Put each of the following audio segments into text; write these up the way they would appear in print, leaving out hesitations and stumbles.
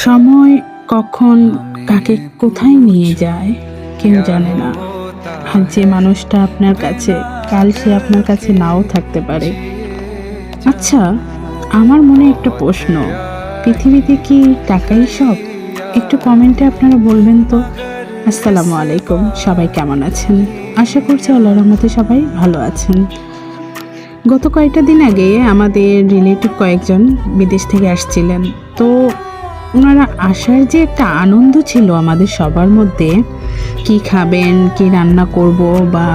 সময় কখন কাকে কোথায় নিয়ে যায় কেউ জানে না। আর যে মানুষটা আপনার কাছে, কাল সে আপনার কাছে নাও থাকতে পারে। আচ্ছা, আমার মনে একটা প্রশ্ন, পৃথিবীতে কি টাকাই সব? একটু কমেন্টে আপনারা বলবেন তো। আসসালামু আলাইকুম, সবাই কেমন আছেন? আশা করছি আল্লাহর রহমতে সবাই ভালো আছেন। গত কয়েকটা দিন আগে আমাদের রিলেটিভ কয়েকজন বিদেশ থেকে আসছিলেন। তো ওনারা আসার যে একটা আনন্দ ছিল আমাদের সবার মধ্যে, কি খাবেন, কি রান্না করব, বা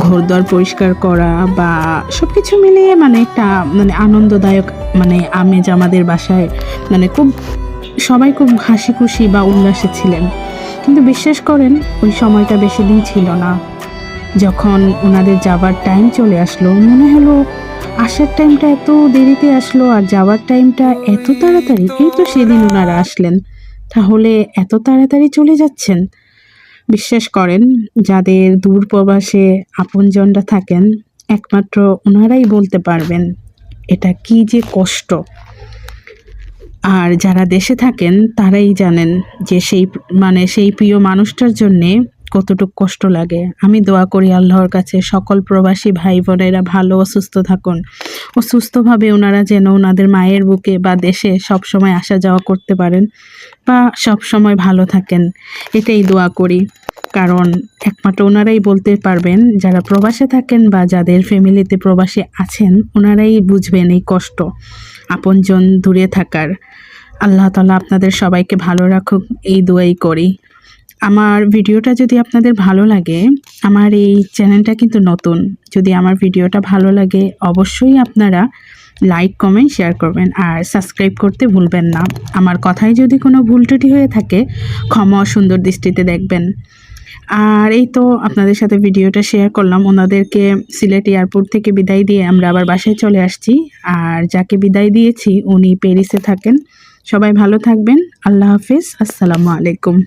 ঘরদোর পরিষ্কার করা, বা সব কিছু মিলিয়ে একটা আনন্দদায়ক আমেজ আমাদের বাসায়। খুব সবাই খুব হাসি খুশি বা উল্লাসে ছিলেন। কিন্তু বিশ্বাস করেন, ওই সময়টা বেশি দিন ছিল না। যখন ওনাদের যাবার টাইম চলে আসলো, মনে হলো আসার টাইমটা এত দেরিতে আসলো আর যাওয়ার টাইমটা এত তাড়াতাড়ি। এই তো সেদিন ওনারা আসলেন, তাহলে এত তাড়াতাড়ি চলে যাচ্ছেন? বিশ্বাস করেন, যাদের দূর প্রবাসে আপনজনরা থাকেন, একমাত্র ওনারাই বলতে পারবেন এটা কি যে কষ্ট। আর যারা দেশে থাকেন তারাই জানেন যে সেই প্রিয় মানুষটার জন্যে কতটুকু কষ্ট লাগে। আমি দোয়া করি আল্লাহর কাছে সকল প্রবাসী ভাই বোনেরা ভালো ও সুস্থ থাকুন, ও সুস্থভাবে ওনারা যেন ওনাদের মায়ের বুকে বা দেশে সব সময় আসা যাওয়া করতে পারেন, বা সব সময় ভালো থাকেন, এটাই দোয়া করি। কারণ একমাত্র ওনারাই বলতে পারবেন, যারা প্রবাসে থাকেন বা যাদের ফ্যামিলিতে প্রবাসে আছেন, ওনারাই বুঝবেন এই কষ্ট আপনজন দূরে থাকার। আল্লাহ তাআলা আপনাদের সবাইকে ভালো রাখুক, এই দোয়াই করি। আমার ভিডিওটা যদি আপনাদের ভালো লাগে, আমার এই চ্যানেলটা কিন্তু নতুন, যদি আমার ভিডিওটা ভালো লাগে অবশ্যই আপনারা লাইক, কমেন্ট, শেয়ার করবেন আর সাবস্ক্রাইব করতে ভুলবেন না। আমার কথায় যদি কোনো ভুল ত্রুটি হয়ে থাকে, ক্ষমা ও সুন্দর দৃষ্টিতে দেখবেন। আর এই তো আপনাদের সাথে ভিডিওটা শেয়ার করলাম। ওনাদেরকে সিলেট এয়ারপোর্ট থেকে বিদায় দিয়ে আমরা আবার বাসায় চলে আসছি। আর যাকে বিদায় দিয়েছি উনি প্যারিসে থাকেন। সবাই ভালো থাকবেন। আল্লাহ হাফেজ। আসসালামু আলাইকুম।